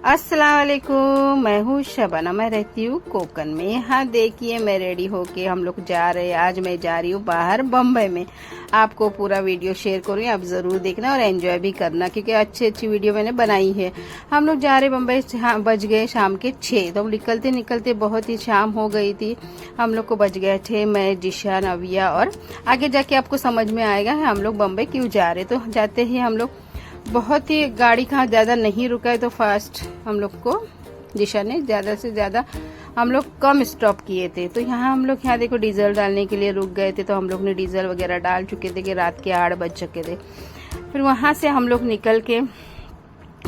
अस्सलाम वालेकुम, मैं हूँ शबाना। मैं रहती हूँ कोकन में। यहाँ देखिए मैं रेडी होके हम लोग जा रहे हैं। आज मैं जा रही हूँ बाहर बम्बई में। आपको पूरा वीडियो शेयर करूँगी, आप जरूर देखना और एंजॉय भी करना क्योंकि अच्छी अच्छी वीडियो मैंने बनाई है। हम लोग जा रहे बम्बई, बज गए शाम के 6। तो निकलते निकलते बहुत ही शाम हो गई थी। हम लोग को बज गए थे, मैं, जिशान, अविया, और आगे जाके आपको समझ में आएगा हम लोग बम्बई क्यों जा रहे। तो जाते ही हम लोग बहुत ही गाड़ी कहाँ ज्यादा नहीं रुका है तो फास्ट हम लोग को दिशा ने ज्यादा से ज्यादा हम लोग कम स्टॉप किए थे। तो हम लोग यहाँ देखो डीजल डालने के लिए रुक गए थे। तो हम लोग ने डीजल वगैरह डाल चुके थे कि रात के 8 बज चुके थे। फिर वहां से हम लोग निकल के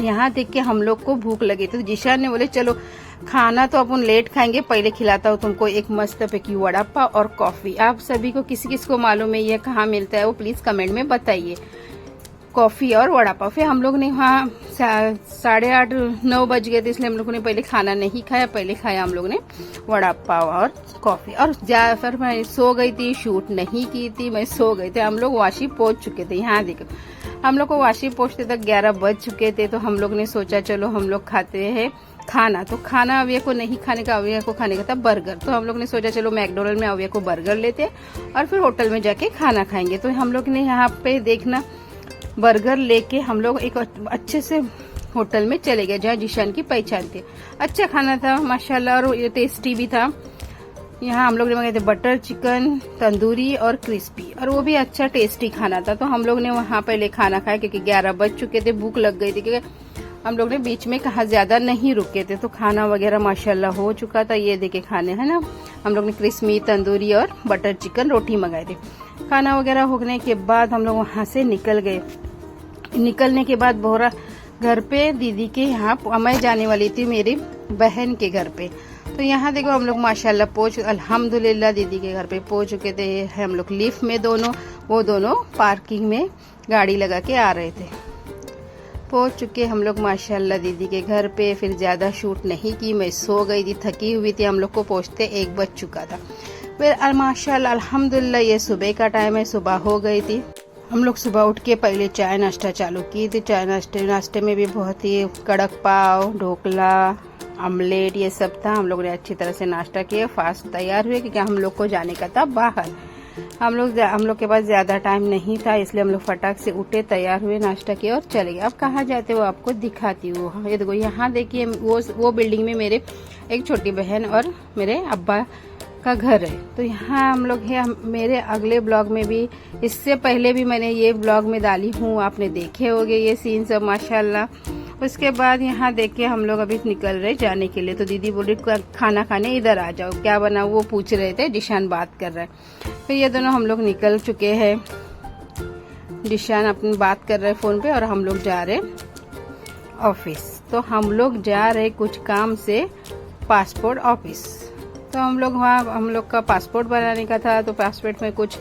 यहाँ देख के हम लोग को भूख लगी थी। तो जिशान ने बोले चलो खाना तो अपन लेट खाएंगे, पहले खिलाता हूँ तुमको एक मस्त पैकी वड़ा पाव और कॉफी। आप सभी को किसी किसी को मालूम है ये कहाँ मिलता है वो प्लीज कमेंट में बताइए। कॉफी और वड़ा पाव। फिर हम लोग ने वहाँ 8:30-9 बज गए थे, इसलिए हम लोगों ने पहले खाना नहीं खाया। पहले खाया हम लोग ने वड़ा पाव और कॉफी। और फिर मैं सो गई थी, शूट नहीं की थी, मैं सो गई थी। हम लोग वाशी पहुंच चुके थे। यहाँ देखो हम लोग को वाशी पहुंचते तक 11 बज चुके थे। तो हम लोग ने सोचा चलो हम लोग खाते हैं खाना। तो खाना अविया को नहीं खाने का, अविया को खाने का था बर्गर। तो हम लोग ने सोचा चलो मैकडोनल्ड में अविया को बर्गर लेते और फिर होटल में जाके खाना खाएंगे। तो हम लोग ने यहाँ पे देखना बर्गर लेके हम लोग एक अच्छे से होटल में चले गए जहाँ जिशान की पहचान थी। अच्छा खाना था माशाल्लाह और ये टेस्टी भी था। यहाँ हम लोग ने मंगाए थे बटर चिकन, तंदूरी और क्रिस्पी, और वो भी अच्छा टेस्टी खाना था। तो हम लोग ने वहाँ पहले खाना खाया क्योंकि 11 बज चुके थे, भूख लग गई थी क्योंकि हम लोग ने बीच में कहा ज्यादा नहीं रुके थे। तो खाना वगैरह माशाल्लाह हो चुका था। ये देखे खाने है ना, हम लोग ने क्रिस्पी, तंदूरी और बटर चिकन रोटी मंगाए थे। खाना वगैरह होने के बाद हम लोग वहाँ से निकल गए। निकलने के बाद बोरा घर पे दीदी के यहाँ मैं जाने वाली थी मेरी बहन के घर पे। तो यहाँ देखो हम लोग माशाल्लाह पहुंच, अल्हम्दुलिल्लाह दीदी के घर पे पहुंच चुके थे। हम लोग लिफ्ट में वो दोनों पार्किंग में गाड़ी लगा के आ रहे थे। पहुंच चुके हम लोग माशाल्लाह दीदी के घर पे। फिर ज्यादा शूट नहीं की, मैं सो गई थी, थकी हुई थी। हम लोग को पहुंचते 1 बज चुका था। फिर माशाल्लाह अल्हम्दुलिल्लाह ये सुबह का टाइम है, सुबह हो गई थी। हम लोग सुबह उठ के पहले चाय नाश्ता चालू की थी। चाय नाश्ते में भी बहुत ही कड़क पाव, ढोकला, ऑमलेट ये सब था। हम लोग ने अच्छी तरह से नाश्ता किया, फास्ट तैयार हुए क्योंकि हम लोग को जाने का था बाहर। हम लोग के पास ज्यादा टाइम नहीं था, इसलिए हम लोग फटाक से उठे, तैयार हुए, नाश्ता किया और चले गए। अब कहाँ जाते हो आपको दिखाती हूँ। ये देखो यहाँ देखिए वो बिल्डिंग में मेरे एक छोटी बहन और मेरे अब्बा का घर है। तो यहाँ हम लोग है। मेरे अगले ब्लॉग में भी, इससे पहले भी मैंने ये ब्लॉग में डाली हूँ, आपने देखे होंगे ये सीन सब माशाल्लाह। उसके बाद यहाँ देख के हम लोग अभी निकल रहे जाने के लिए। तो दीदी बोली खाना खाने इधर आ जाओ, क्या बना वो पूछ रहे थे। जिशान बात कर रहा है। फिर ये दोनों हम लोग निकल चुके हैं। जिशान अपनी बात कर रहे फोन पे और हम लोग जा रहे ऑफिस। तो हम लोग जा रहे कुछ काम से पासपोर्ट ऑफिस। तो हम लोग वहाँ हम लोग का पासपोर्ट बनाने का था। तो पासपोर्ट में कुछ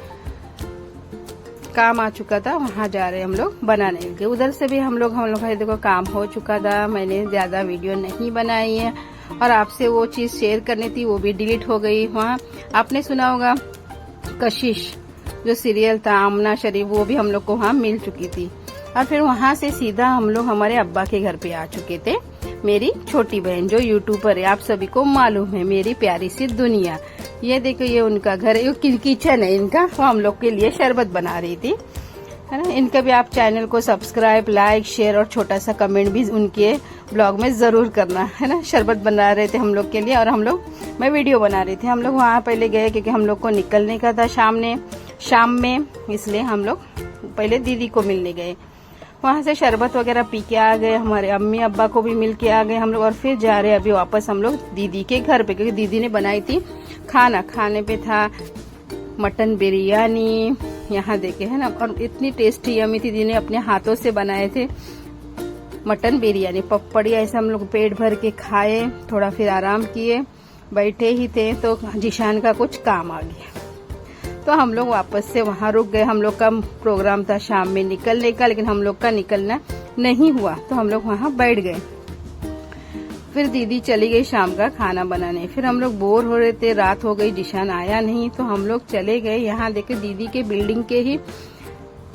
काम आ चुका था, वहाँ जा रहे हम लोग बनाने के लिए। उधर से भी हम लोग का देखो काम हो चुका था। मैंने ज्यादा वीडियो नहीं बनाई है और आपसे वो चीज शेयर करनी थी, वो भी डिलीट हो गई। वहाँ आपने सुना होगा कशिश जो सीरियल था आमना शरीफ, वो भी हम लोग को वहाँ मिल चुकी थी। और फिर वहाँ से सीधा हम लोग हमारे अब्बा के घर पे आ चुके थे। मेरी छोटी बहन जो यूट्यूबर है, आप सभी को मालूम है, मेरी प्यारी सी दुनिया। ये देखो ये उनका घर है, ये किचन है इनका। वो हम लोग के लिए शरबत बना रही थी, है ना। इनका भी आप चैनल को सब्सक्राइब, लाइक, शेयर और छोटा सा कमेंट भी उनके ब्लॉग में जरूर करना, है ना। शरबत बना रहे थे हम लोग के लिए और मैं वीडियो बना रही थी। हम लोग वहाँ पहले गए क्योंकि हम लोग को निकलने का था शाम में, इसलिए हम लोग पहले दीदी को मिलने गए। वहाँ से शरबत वगैरह पी के आ गए, हमारे अम्मी अब्बा को भी मिल के आ गए हम लोग। और फिर जा रहे अभी वापस हम लोग दीदी के घर पे क्योंकि दीदी ने बनाई थी खाना। खाने पे था मटन बिरयानी, यहाँ देखे है ना, और इतनी टेस्टी यम्मी थी। दीदी ने अपने हाथों से बनाए थे मटन बिरयानी, पपड़िया, ऐसे हम लोग पेट भर के खाए। थोड़ा फिर आराम किए, बैठे ही थे तो जिशान का कुछ काम आ गया। तो हम लोग वापस से वहाँ रुक गए। हम लोग का प्रोग्राम था शाम में निकलने का, लेकिन हम लोग का निकलना नहीं हुआ। तो हम लोग वहाँ बैठ गए। फिर दीदी चली गई शाम का खाना बनाने। फिर हम लोग बोर हो रहे थे, रात हो गई, जिशान आया नहीं। तो हम लोग चले गए। यहाँ देखे दीदी के बिल्डिंग के ही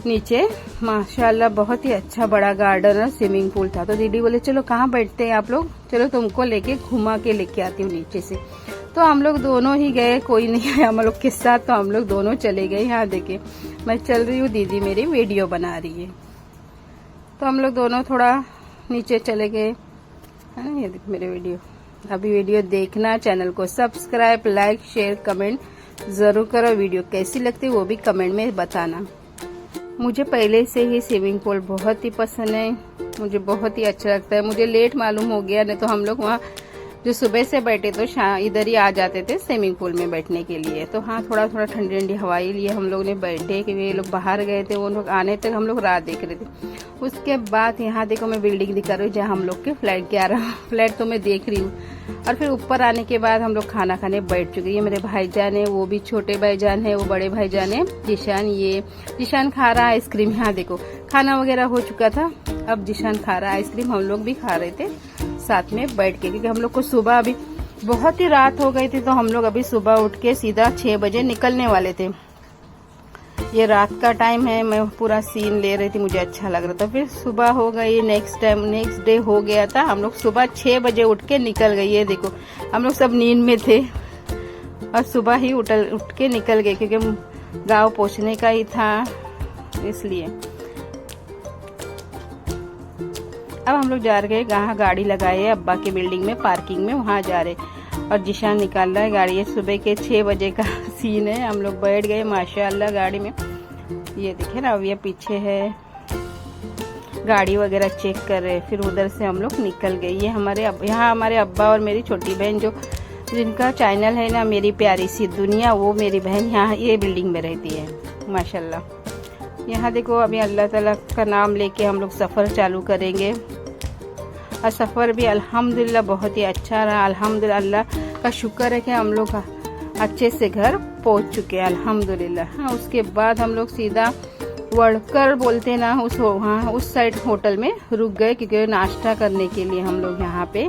नीचे माशाल्लाह बहुत ही अच्छा बड़ा गार्डन और स्विमिंग पूल था। तो दीदी बोले चलो कहाँ बैठते हैं आप लोग, चलो तुमको लेके घुमा के लेके आती हूँ नीचे से। तो हम लोग दोनों ही गए, कोई नहीं आया हम लोग के साथ, तो हम लोग दोनों चले गए। यहाँ देखे मैं चल रही हूँ, दीदी मेरी वीडियो बना रही है। तो हम लोग दोनों थोड़ा नीचे चले गए, है ना। ये देखो मेरे वीडियो, अभी वीडियो देखना, चैनल को सब्सक्राइब, लाइक, शेयर, कमेंट जरूर करो। वीडियो कैसी लगती है वो भी कमेंट में बताना। मुझे पहले से ही स्विमिंग पूल बहुत ही पसंद है, मुझे बहुत ही अच्छा लगता है। मुझे लेट मालूम हो गया, नहीं तो हम लोग वहाँ जो सुबह से बैठे तो इधर ही आ जाते थे स्विमिंग पूल में बैठने के लिए। तो हाँ थोड़ा थोड़ा ठंडी ठंडी हवाई लिए हम लोग ने बैठे, क्योंकि ये लोग बाहर गए थे, वो लोग आने तक हम लोग राह देख रहे थे। उसके बाद यहाँ देखो मैं बिल्डिंग दिखा रही हूँ जहाँ हम लोग के फ्लैट 11 फ्लैट तो मैं देख रही हूँ। और फिर ऊपर आने के बाद हम लोग खाना खाने बैठ चुके हैं। मेरे भाईजान है, वो भी छोटे भाईजान है, वो बड़े भाईजान है जिशान। ये जिशान खा रहा है आइसक्रीम। यहाँ देखो खाना वगैरह हो चुका था, अब जिशान खा रहा है आइसक्रीम। हम लोग भी खा रहे थे साथ में बैठ के, क्योंकि हम लोग को सुबह अभी बहुत ही रात हो गई थी, तो हम लोग अभी सुबह उठ के सीधा 6 बजे निकलने वाले थे। ये रात का टाइम है, मैं पूरा सीन ले रही थी, मुझे अच्छा लग रहा था। फिर सुबह हो गई, नेक्स्ट डे हो गया था। हम लोग सुबह 6 बजे उठ के निकल गए। ये देखो हम लोग सब नींद में थे और सुबह ही उठ के निकल गए, क्योंकि गाँव पहुँचने का ही था इसलिए। अब हम लोग जा रहे हैं, गाड़ी लगाए है अब्बा के बिल्डिंग में, पार्किंग में, वहाँ जा रहे। और जिशान निकाल रहा है गाड़ी। ये सुबह के 6 बजे का सीन है। हम लोग बैठ गए माशाल्लाह गाड़ी में। ये देखे ना, अब ये पीछे है, गाड़ी वगैरह चेक कर रहे। फिर उधर से हम लोग निकल गए। ये यहाँ हमारे अब्बा और मेरी छोटी बहन, जो जिनका चैनल है ना मेरी प्यारी सी दुनिया, वो मेरी बहन यहाँ ये बिल्डिंग में रहती है माशाल्लाह। यहाँ देखो अभी अल्लाह ताला का नाम लेके हम लोग सफ़र चालू करेंगे। और सफ़र भी अल्हम्दुलिल्लाह बहुत ही अच्छा रहा। अल्हम्दुलिल्लाह, अल्लाह का शुक्र है कि हम लोग अच्छे से घर पहुँच चुके हैं अल्हम्दुलिल्लाह। हाँ, उसके बाद हम लोग सीधा वड़कर बोलते ना वहाँ उस साइड होटल में रुक गए, क्योंकि नाश्ता करने के लिए हम लोग यहाँ पे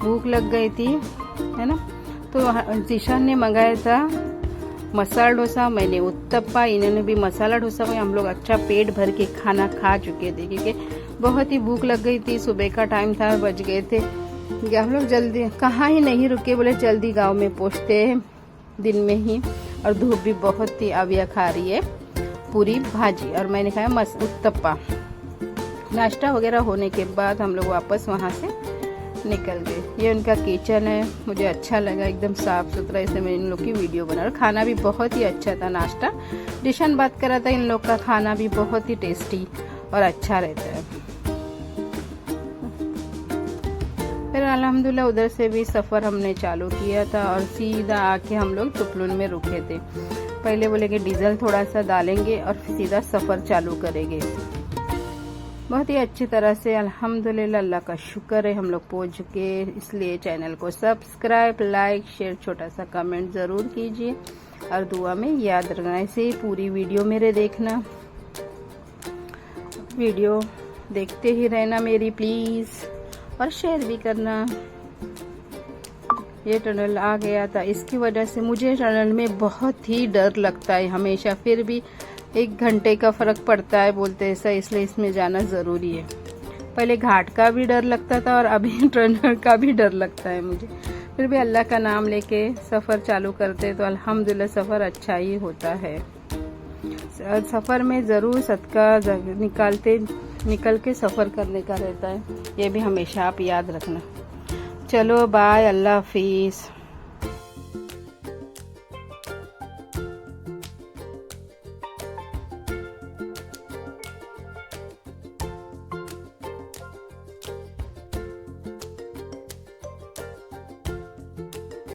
भूख लग गई थी, है ना। तो जिशान ने मंगाया था मसाला डोसा, मैंने उत्तप्पा, इन्होंने भी मसाला डोसा में। हम लोग अच्छा पेट भर के खाना खा चुके थे, क्योंकि बहुत ही भूख लग गई थी। सुबह का टाइम था, बज गए थे। हम लोग जल्दी कहाँ ही नहीं रुके, बोले जल्दी गांव में पहुँचते हैं दिन में ही। और धूप भी बहुत थी। अब यह खा रही है पूरी भाजी और मैंने खाया उत्तप्पा। नाश्ता वगैरह होने के बाद हम लोग वापस वहाँ से निकल गए। ये उनका किचन है, मुझे अच्छा लगा, एकदम साफ सुथरा। इससे मैं इन लोग की वीडियो बना। और खाना भी बहुत ही अच्छा था। नाश्ता डिशन बात करा था, इन लोग का खाना भी बहुत ही टेस्टी और अच्छा रहता है। फिर अल्हम्दुलिल्लाह उधर से भी सफ़र हमने चालू किया था और सीधा आके हम लोग तुपलुन में रुके थे। पहले बोले कि डीजल थोड़ा सा डालेंगे और सीधा सफ़र चालू करेंगे। बहुत ही अच्छी तरह से अल्हम्दुलिल्लाह, अल्लाह का शुक्र है हम लोग पहुंच चुके। इसलिए चैनल को सब्सक्राइब, लाइक, शेयर, छोटा सा कमेंट ज़रूर कीजिए और दुआ में याद रखना। ऐसे पूरी वीडियो मेरे देखना, वीडियो देखते ही रहना मेरी प्लीज़, और शेयर भी करना। ये टनल आ गया था, इसकी वजह से मुझे टनल में बहुत ही डर लगता है हमेशा। फिर भी 1 घंटे का फ़र्क पड़ता है बोलते ऐसा, इसलिए इसमें जाना ज़रूरी है। पहले घाट का भी डर लगता था और अभी टनल का भी डर लगता है मुझे। फिर भी अल्लाह का नाम लेके सफ़र चालू करते तो अल्हम्दुलिल्लाह सफ़र अच्छा ही होता है। सफ़र में ज़रूर सदका निकल के सफ़र करने का रहता है, ये भी हमेशा आप याद रखना। चलो बाय, अल्लाह हाफिज़।